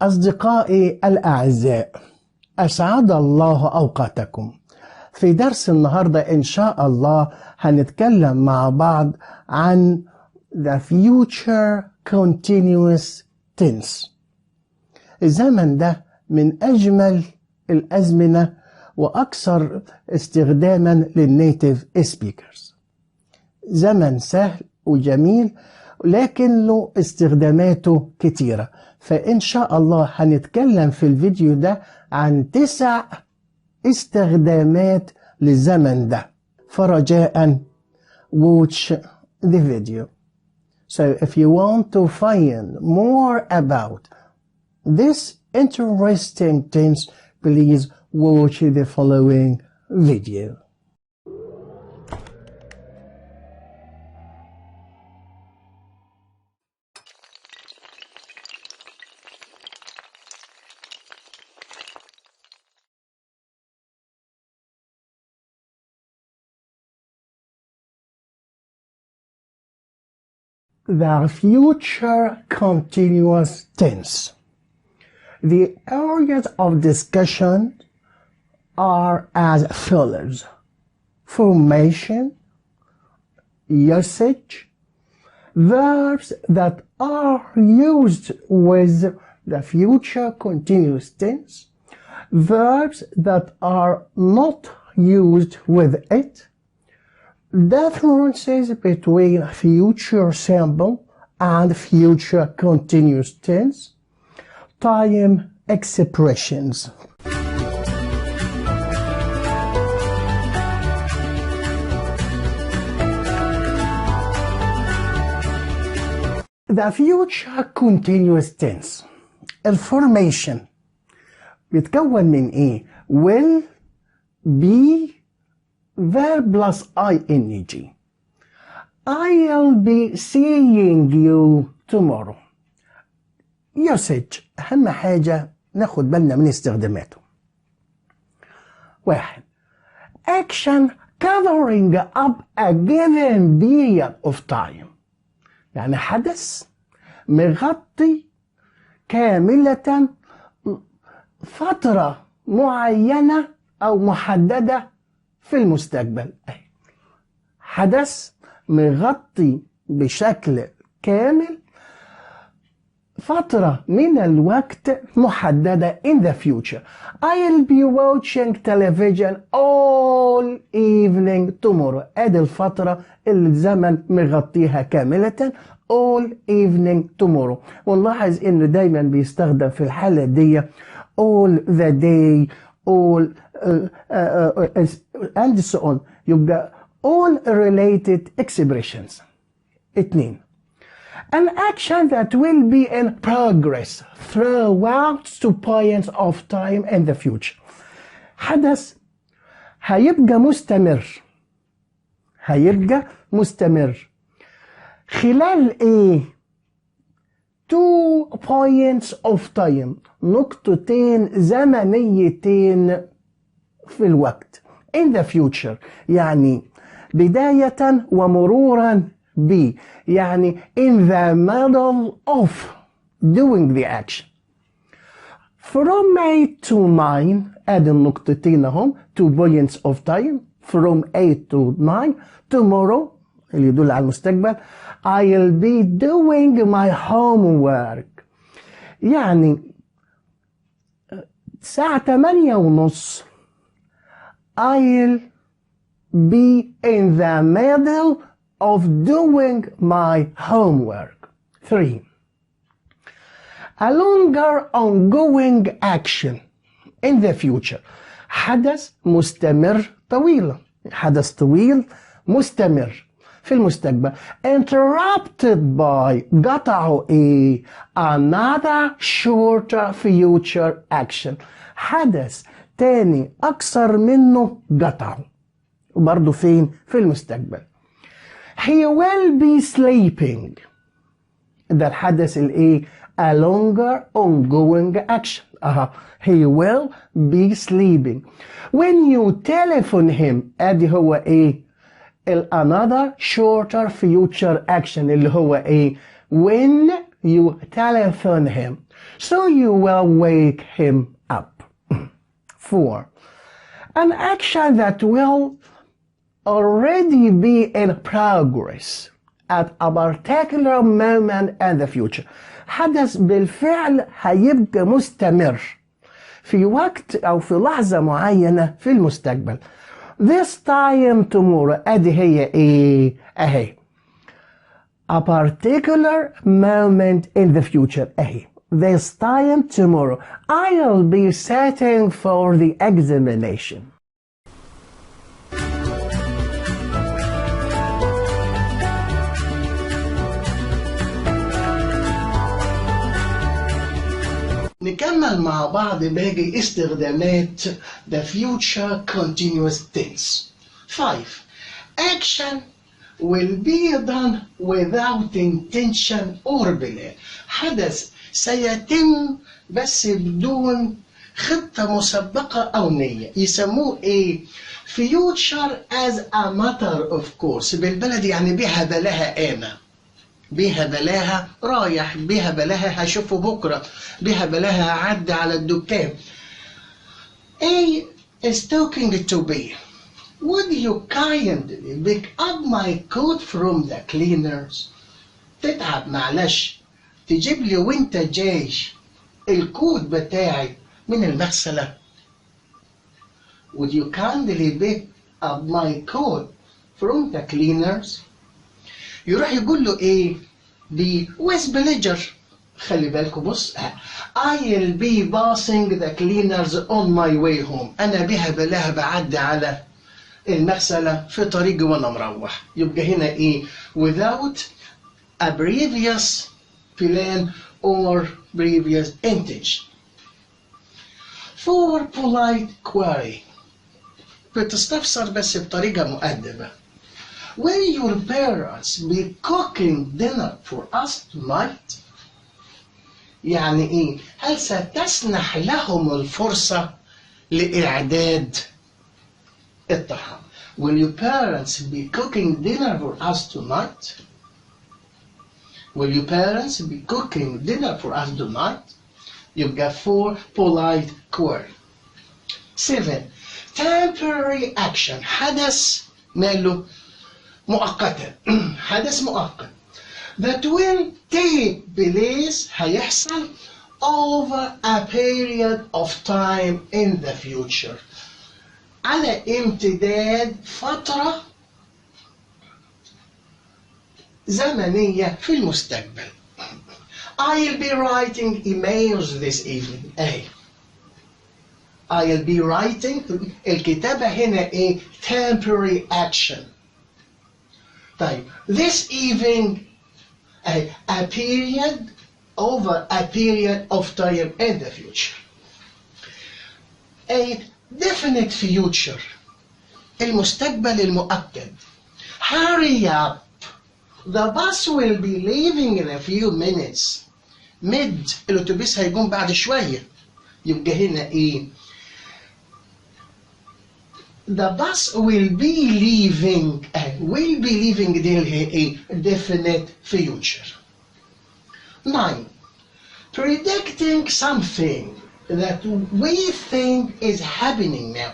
أصدقائي الأعزاء، أسعد الله أوقاتكم. في درس النهاردة إن شاء الله هنتكلم مع بعض عن the future continuous tense. الزمن ده من أجمل الأزمنة وأكثر استخداما للنيتيف سبيكرز. زمن سهل وجميل لكن له استخداماته كتيرة، فإن شاء الله هنتكلم في الفيديو ده عن 9 استخدامات للزمن ده. فرجاء watch the video. So if you want to find more about this interesting tense, please watch the following video. The future continuous tense. The areas of discussion are as follows: formation, usage, verbs that are used with the future continuous tense, verbs that are not used with it, differences between future simple and future continuous tense, time expressions. The future continuous tense. الفورميشن بيتكون من ايه؟ will, be, verb plus ing. I'll be seeing you tomorrow. usage أهم حاجة ناخد بالنا من استخداماته. 1. action covering up a given period of time. يعني حدث مغطي كاملة فترة معينة أو محددة في المستقبل. حدث مغطي بشكل كامل فترة من الوقت محددة in the future. I'll be watching television all evening tomorrow. ادي الفترة اللي الزمن مغطيها كاملة all evening tomorrow. ونلاحظ انه دايما بيستخدم في الحالة دي all the day, all and so on. يبقى all related expressions. 2. An action that will be in progress throughout 2 points of time in the future. حدث هيبقى مستمر خلال ايه؟ 2 points of time، نقطتين زمنيتين في الوقت in the future، يعني بداية ومرورا ب، يعني in the middle of doing the action. From 8 to 9 ادي النقطتين اهم 2 points of time from 8 to 9 tomorrow اللي يدل على المستقبل. I'll be doing my homework، يعني الساعة 8:30 I'll be in the middle of doing my homework. 3. A longer ongoing action in the future. حدث مستمر طويل، حدث طويل مستمر في المستقبل. interrupted by قطعه ايه؟ another shorter future action. حدث تاني أكثر منه قطعه وبرضه فين؟ في المستقبل. He will be sleeping. ده الحدث الايه؟ a longer ongoing action. he will be sleeping. When you telephone him ادي هو ايه؟ another shorter future action اللي هو ايه؟ when you telephone him. so you will wake him up. 4. An action that will already be in progress at a particular moment in the future. حدث بالفعل هيبقى مستمر في وقت أو في لحظة معينة في المستقبل. This time tomorrow أدي هي إيه؟ أهي. A particular moment in the future أهي. This time tomorrow I'll be sitting for the examination. نكمل مع بعض باقي استخدامات the future continuous tense. 5. Action will be done without intention or plan. حدث سيتم بس بدون خطة مسبقة أو نية. يسموه إيه؟ future as a matter of course. بالبلدي يعني بها بلاها أنا. بيها بلاها رايح، بيها بلاها هشوفه بكرة، بيها بلاها هعدي على الدكان. A is talking to B. Would you kindly pick up my coat from the cleaners? تتعب معلش تجيب لي وانت جاي الكوت بتاعي من المغسلة. Would you kindly pick up my coat from the cleaners? يروح يقول له ايه دي with pleasure. خلي بالكوا بص I'll be passing the cleaners on my way home. انا بها بلاها بعدي على المغسلة في طريقي وانا مروح. يبقى هنا ايه without a previous plan or previous intention. For polite query بتستفسر بس بطريقة مؤدبة. Will your parents be cooking dinner for us tonight? يعني إيه؟ هل ستسنح لهم الفرصة لإعداد الطعام؟ Will your parents be cooking dinner for us tonight? Will your parents be cooking dinner for us tonight? يبقى for polite query. 7. Temporary action. حدث ماله مؤقتا. حدث مؤقت that will take place هيحصل over a period of time in the future على امتداد فترة زمنية في المستقبل. I'll be writing emails this evening. أي I'll be writing. الكتابة هنا إيه temporary action. طيب this evening a period over a period of time in the future. A definite future المستقبل المؤكد. Hurry up, the bus will be leaving in a few minutes. Mid الأتوبيس هيقوم بعد شوية. يبقى هنا إيه the bus will be leaving. will be leaving دي هي a definite future. 9. Predicting something that we think is happening now.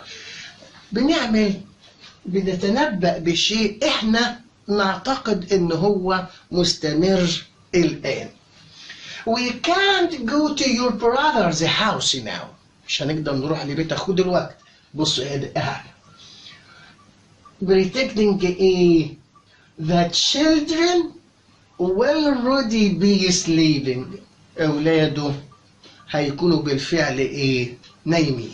بنتنبأ بشيء احنا نعتقد ان هو مستمر الآن. We can't go to your brother's house now. مش هنقدر نروح لبيت اخوه دلوقتي. بصوا predicting ايه the children will already be sleeping. اولاده هيكونوا بالفعل ايه نايمين.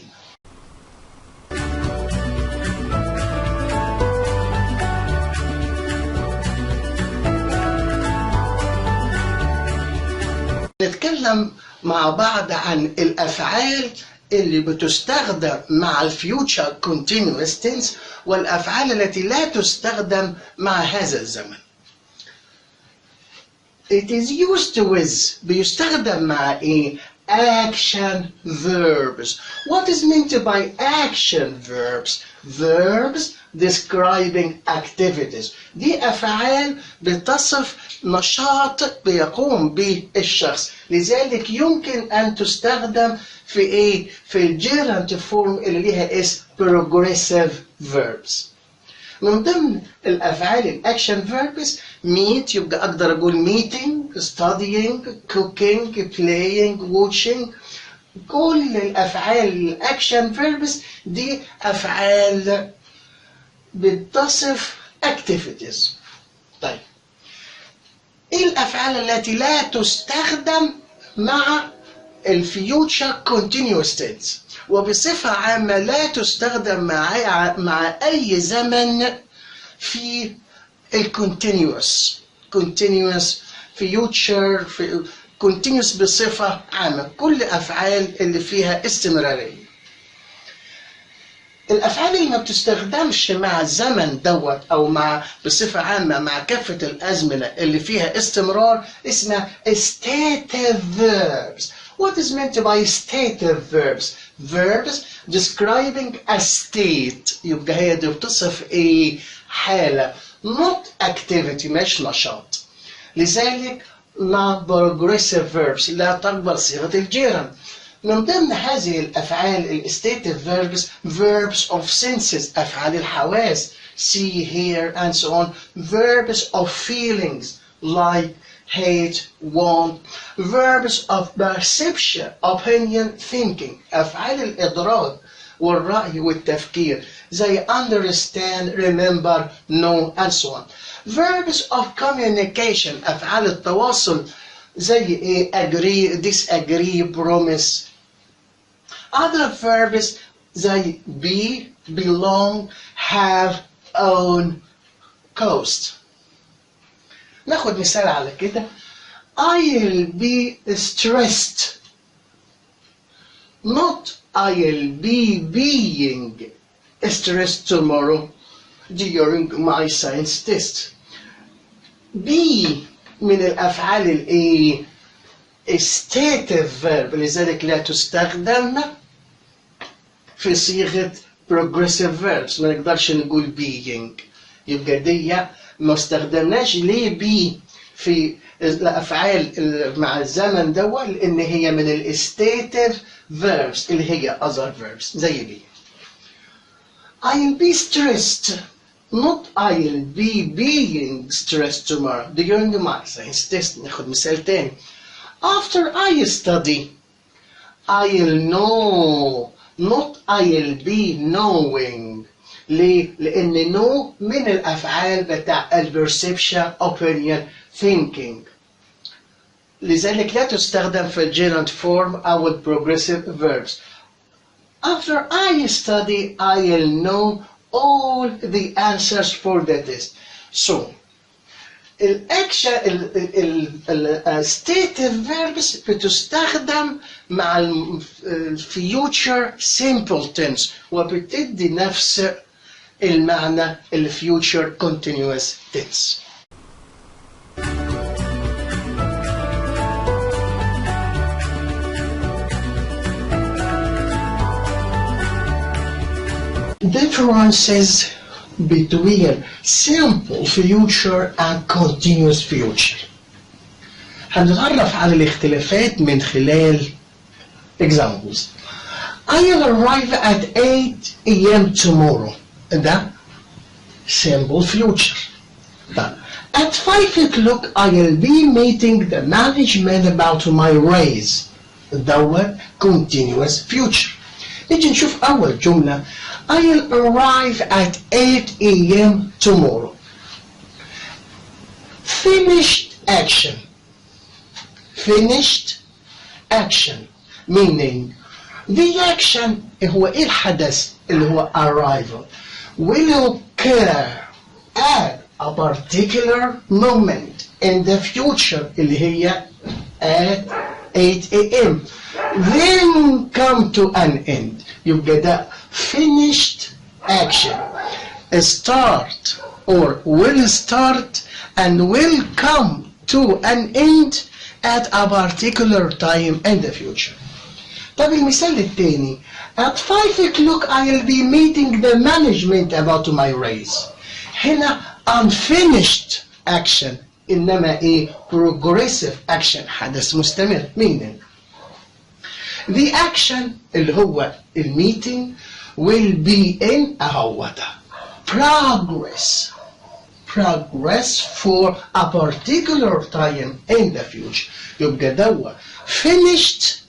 نتكلم مع بعض عن الافعال اللي بتستخدم مع الفيوتشر continuous tense والافعال التي لا تستخدم مع هذا الزمن. It is used with بيستخدم مع ايه action verbs. What is meant by action verbs? Verbs describing activities. دي أفعال بتصف نشاط بيقوم به الشخص، لذلك يمكن أن تستخدم في إيه؟ في الجيرانت فورم اللي ليها اسم progressive verbs. من ضمن الأفعال الأكشن verbs meet، يبقى أقدر أقول meeting، studying، cooking، playing، watching. كل الأفعال الأكشن verbs دي أفعال بتصف activities. طيب إيه الأفعال التي لا تستخدم مع الفيوتشر continuous tense؟ وبصفة عامة لا تستخدم مع أي زمن في الكونتينيوس. continuous future continuous بصفة عامة، كل أفعال اللي فيها استمرارية. الأفعال اللي ما بتستخدمش مع الزمن دوت أو مع بصفة عامة مع كافة الأزمنة اللي فيها استمرار اسمها stative verbs. What is meant by stative verbs? Verbs describing a state. يبقى هي دي بتصف إيه؟ حالة، not activity، مش نشاط. لذلك non-progressive verbs لا تقبل صيغة الجيران. من ضمن هذه الأفعال stative verbs verbs of senses، أفعال الحواس see, hear and so on. Verbs of feelings like hate, want. Verbs of perception, opinion, thinking، أفعال الإدراك والرأي والتفكير زي understand, remember, know and so on. Verbs of communication، أفعال التواصل زي إيه؟ agree, disagree, promise. Other verbs زي be, belong, have, own, coast. ناخد مثال على كده. I'll be stressed، not I'll be being stressed tomorrow during my science test. be من الأفعال الإيه؟ stative verb، لذلك لا تستخدم في صيغة progressive verbs. ما نقدرش نقول being، يبقى دي ما استخدمناش ليه be في الأفعال مع الزمن دول، لأن هي من الstative verbs اللي هي other verbs زي be. I'll be stressed not I'll be being stressed tomorrow during my science test. ناخد مثال تاني. After I study I'll know not I'll be knowing. ليه؟ لأن know من الأفعال بتاع perception, opinion, thinking. لذلك لا تستخدم في الجيرانت فورم أو البروجريسيف verbs. After I study I'll know all the answers for the test. So stative verbs بتستخدم مع الفيوتشر simple tense وبتدي نفس المعنى الفيوتشر continuous tense. Differences between simple future and continuous future. هنتعرف على الاختلافات من خلال examples. I'll arrive at 8 a.m. tomorrow. ده simple future. At 5 o'clock I'll be meeting the management about my raise. دوت continuous future. نيجي نشوف أول جملة. I'll arrive at 8 a.m. tomorrow. Finished action. Finished action meaning the action هو إيه الحدث اللي هو arrival will occur at a particular moment in the future اللي هي at 8 a.m. then come to an end. يبقى ده finished action start or will start and will come to an end at a particular time in the future. طب المثال التاني at 5 o'clock I'll be meeting the management about my raise. هنا unfinished action إنما إيه progressive action حدث مستمر meaning the action اللي هو الميتنج will be in أهوته progress for a particular time in the future. يبقى دوا finished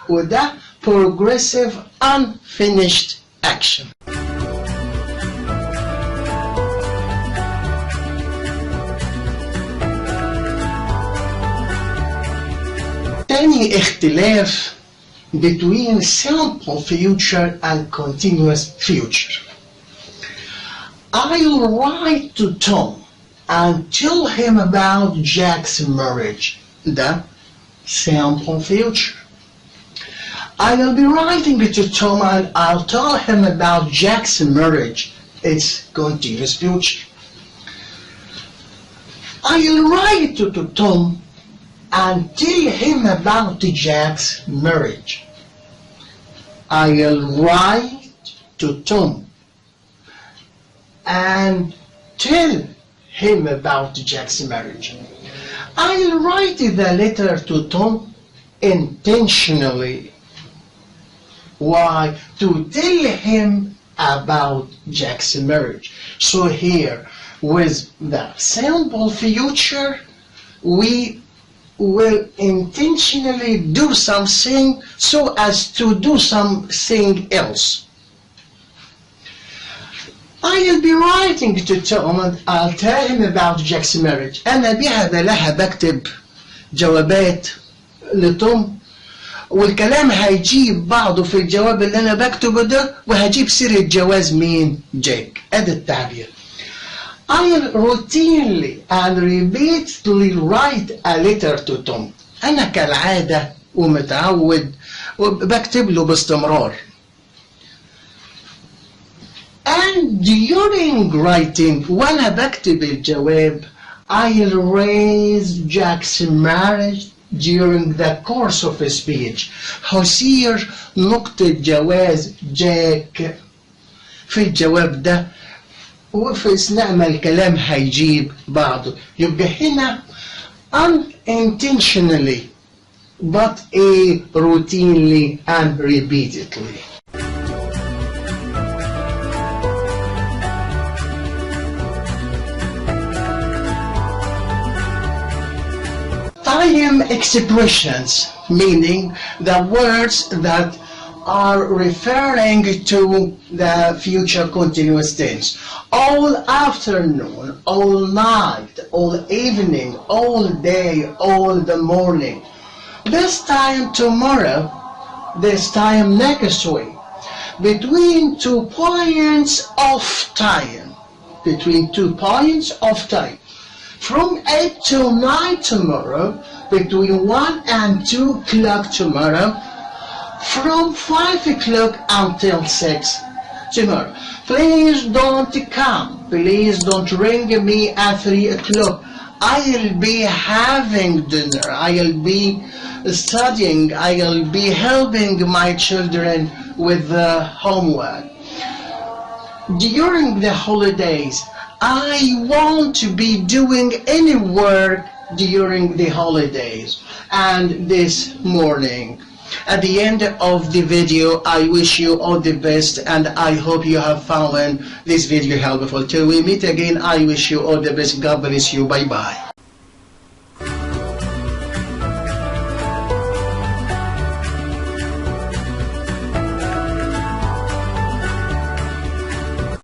وده progressive unfinished action. تاني اختلاف between simple future and continuous future. I'll write to Tom and tell him about Jack's marriage. The simple future. I'll be writing to Tom and I'll tell him about Jack's marriage. It's continuous future. I'll write to Tom and tell him about Jack's marriage. I'll write to Tom and tell him about Jack's marriage. I'll write the letter to Tom intentionally. Why? To tell him about Jack's marriage. So here, with the simple future, we will intentionally do something so as to do something else. I'll be writing to Tom and I'll tell him about Jack's marriage. أنا بهذا لها بكتب جوابات لتوم والكلام هيجيب بعضه في الجواب اللي أنا بكتبه ده وهجيب سيرة جواز مين؟ جاك. أدي التعبير. I'll routinely and repeatedly write a letter to Tom. أنا كالعادة ومتعود وبكتب له باستمرار. And during writing وأنا بكتب الجواب I'll raise Jack's marriage during the course of a speech. هصير نقطة جواز جاك في الجواب ده وفي أثناء ما الكلام هيجيب بعضه. يبقى هنا unintentionally but routinely and repeatedly. Time expressions, meaning the words that are referring to the future continuous tense. All afternoon, all night, all evening, all day, all the morning. This time tomorrow, this time next week. Between 2 points of time. Between 2 points of time. From 8 till 9 tomorrow, between 1 and 2 o'clock tomorrow, from 5 o'clock until 6 tomorrow. Please don't come. Please don't ring me at 3 o'clock. I'll be having dinner. I'll be studying. I'll be helping my children with the homework. During the holidays, I want to be doing any work during the holidays and this morning. At the end of the video, I wish you all the best and I hope you have found this video helpful. Till we meet again, I wish you all the best. God bless you. Bye bye.